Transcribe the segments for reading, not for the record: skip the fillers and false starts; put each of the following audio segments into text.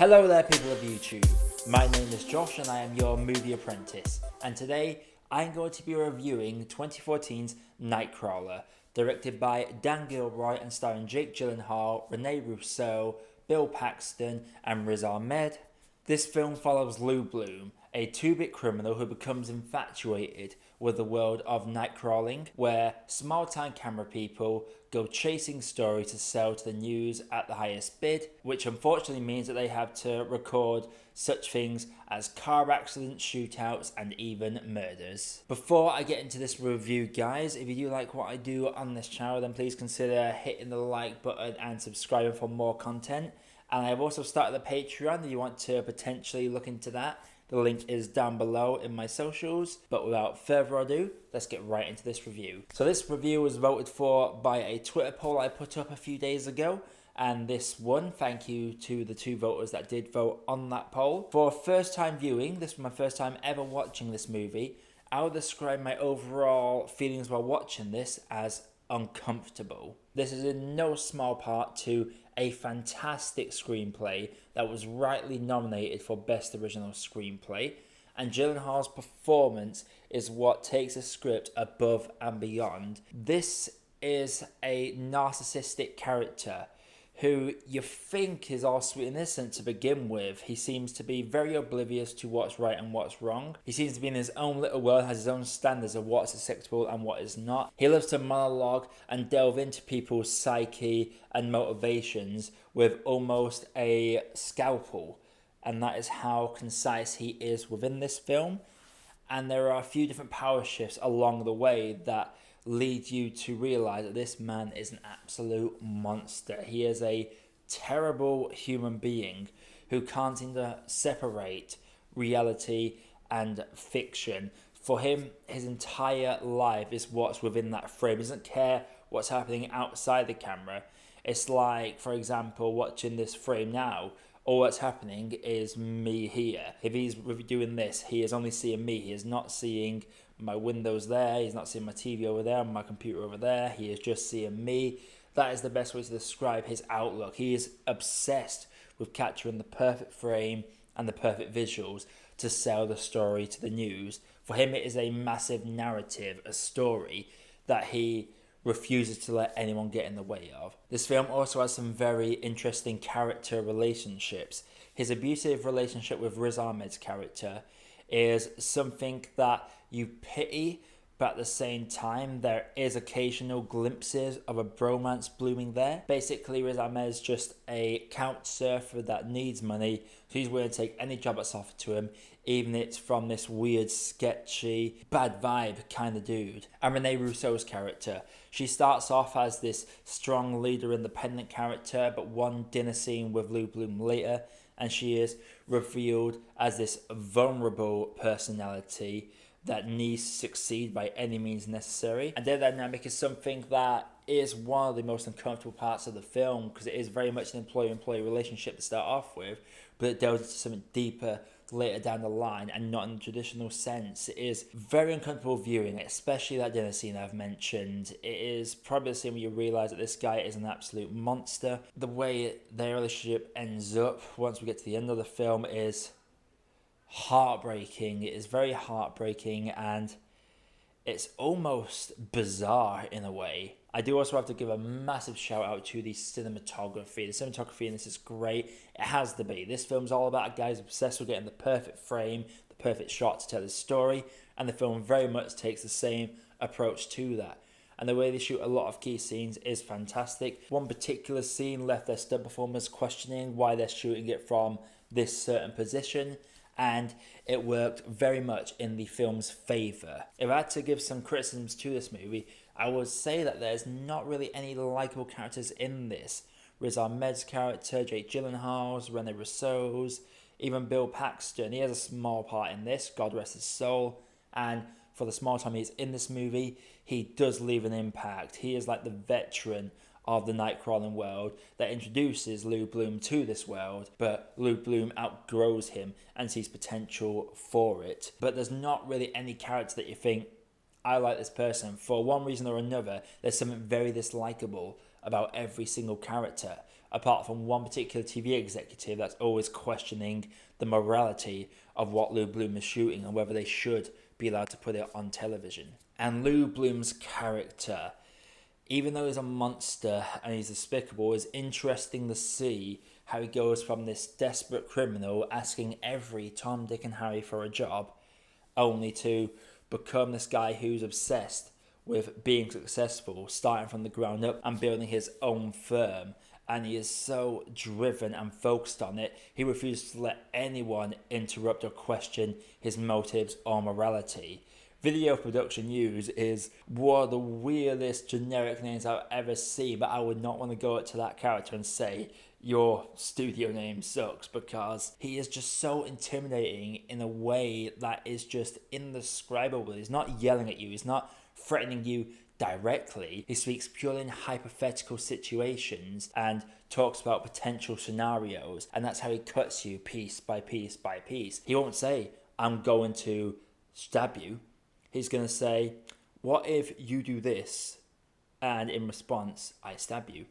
Hello there people of YouTube, my name is Josh and I am your movie apprentice, and today I'm going to be reviewing 2014's Nightcrawler, directed by Dan Gilroy and starring Jake Gyllenhaal, Rene Russo, Bill Paxton and Riz Ahmed. This film follows Lou Bloom, a two-bit criminal who becomes infatuated with the world of nightcrawling, where small-time camera people go chasing stories to sell to the news at the highest bid, which unfortunately means that they have to record such things as car accidents, shootouts and even murders. Before I get into this review, guys, if you do like what I do on this channel, then please consider hitting the like button and subscribing for more content. And I've also started a Patreon if you want to potentially look into that. The link is down below in my socials. But without further ado, let's get right into this review. So this review was voted for by a Twitter poll I put up a few days ago. And this won. Thank you to the two voters that did vote on that poll. For first time viewing, this was my first time ever watching this movie. I would describe my overall feelings while watching this as uncomfortable. This is in no small part to a fantastic screenplay that was rightly nominated for Best Original Screenplay, and Gyllenhaal's performance is what takes the script above and beyond. This is a narcissistic character who you think is all sweet and innocent to begin with. He seems to be very oblivious to what's right and what's wrong. He seems to be in his own little world, has his own standards of what's acceptable and what is not. He loves to monologue and delve into people's psyche and motivations with almost a scalpel. And that is how concise he is within this film. And there are a few different power shifts along the way that lead you to realize that this man is an absolute monster. He is a terrible human being who can't seem to separate reality and fiction. For him, his entire life is what's within that frame. He doesn't care what's happening outside the camera. It's like, for example, watching this frame now. All that's happening is me here. If he's doing this, he is only seeing me. He is not seeing my windows there. He's not seeing my TV over there, my computer over there. He is just seeing me. That is the best way to describe his outlook. He is obsessed with capturing the perfect frame and the perfect visuals to sell the story to the news. For him, it is a massive narrative, a story that he refuses to let anyone get in the way of. This film also has some very interesting character relationships. His abusive relationship with Riz Ahmed's character is something that you pity, but at the same time there is occasional glimpses of a bromance blooming there. Basically, Riz Ahmed is just a couch surfer that needs money, so he's willing to take any job that's offered to him, even if it's from this weird, sketchy, bad vibe kind of dude. And Rene Russo's character, she starts off as this strong leader, independent character, but one dinner scene with Lou Bloom later, and she is revealed as this vulnerable personality that needs to succeed by any means necessary. And their dynamic is something that is one of the most uncomfortable parts of the film, because it is very much an employee-employee relationship to start off with, but it delves into something deeper later down the line and not in the traditional sense. It is very uncomfortable viewing, especially that dinner scene I've mentioned. It is probably the scene where you realise that this guy is an absolute monster. The way their relationship ends up once we get to the end of the film is heartbreaking. It is very heartbreaking and it's almost bizarre in a way. I do also have to give a massive shout out to the cinematography. The cinematography in this is great. It has to be. This film's all about a guy who's obsessed with getting the perfect frame, the perfect shot to tell his story, and the film very much takes the same approach to that. And the way they shoot a lot of key scenes is fantastic. One particular scene left their stunt performers questioning why they're shooting it from this certain position, and it worked very much in the film's favour. If I had to give some criticisms to this movie, I would say that there's not really any likeable characters in this. Riz Ahmed's character, Jake Gyllenhaal's, Rene Russo's, even Bill Paxton. He has a small part in this, God rest his soul, and for the small time he's in this movie, he does leave an impact. He is like the veteran of the nightcrawling world that introduces Lou Bloom to this world, but Lou Bloom outgrows him and sees potential for it. But there's not really any character that you think, I like this person. For one reason or another, there's something very dislikable about every single character, apart from one particular TV executive that's always questioning the morality of what Lou Bloom is shooting and whether they should be allowed to put it on television. And Lou Bloom's character, even though he's a monster and he's despicable, it's interesting to see how he goes from this desperate criminal asking every Tom, Dick and Harry for a job, only to become this guy who's obsessed with being successful, starting from the ground up and building his own firm. And he is so driven and focused on it, he refuses to let anyone interrupt or question his motives or morality. Video production news is one of the weirdest generic names I've ever seen, but I would not want to go up to that character and say, your studio name sucks, because he is just so intimidating in a way that is just indescribable. He's not yelling at you, he's not threatening you directly. He speaks purely in hypothetical situations and talks about potential scenarios, and that's how he cuts you piece by piece by piece. He won't say, I'm going to stab you. He's going to say, what if you do this? And in response, I stab you.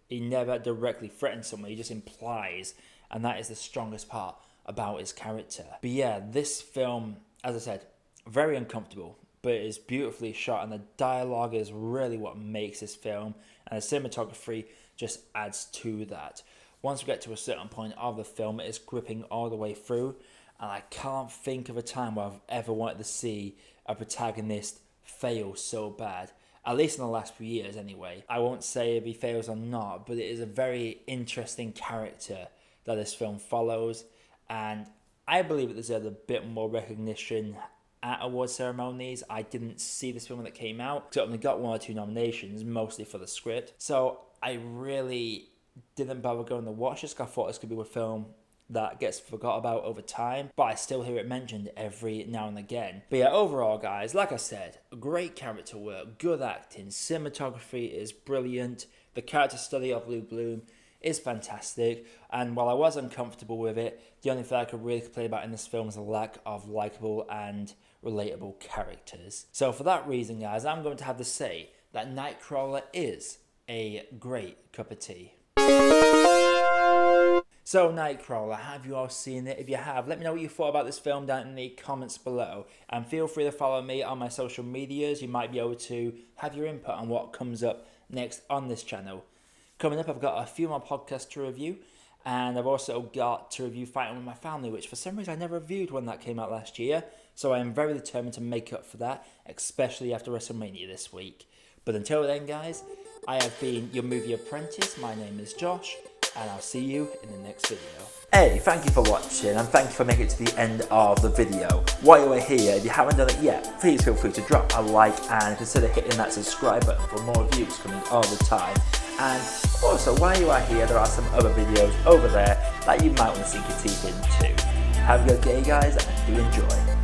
He never directly threatens someone, he just implies, and that is the strongest part about his character. But yeah, this film, as I said, very uncomfortable, but it is beautifully shot, and the dialogue is really what makes this film, and the cinematography just adds to that. Once we get to a certain point of the film, it is gripping all the way through, and I can't think of a time where I've ever wanted to see a protagonist fail so bad. At least in the last few years anyway. I won't say if he fails or not, but it is a very interesting character that this film follows, and I believe it deserves a bit more recognition at award ceremonies. I didn't see this film when it came out, because it only got 1 or 2 nominations, mostly for the script. So I really didn't bother going to watch this, because I thought this could be a film that gets forgot about over time, but I still hear it mentioned every now and again. But yeah, overall guys, like I said, great character work, good acting, cinematography is brilliant, the character study of Lou Bloom is fantastic, and while I was uncomfortable with it, the only thing I could really complain about in this film is the lack of likeable and relatable characters. So for that reason guys, I'm going to have to say that Nightcrawler is a great cup of tea. So Nightcrawler, have you all seen it? If you have, let me know what you thought about this film down in the comments below. And feel free to follow me on my social medias. You might be able to have your input on what comes up next on this channel. Coming up, I've got a few more podcasts to review. And I've also got to review Fighting With My Family, which for some reason I never reviewed when that came out last year. So I am very determined to make up for that, especially after WrestleMania this week. But until then guys, I have been your movie apprentice. My name is Josh, and I'll see you in the next video. Hey, thank you for watching, and thank you for making it to the end of the video. While you are here, if you haven't done it yet, please feel free to drop a like and consider hitting that subscribe button for more views coming all the time. And also, while you are here, there are some other videos over there that you might want to sink your teeth into. Have a good day guys, and do enjoy.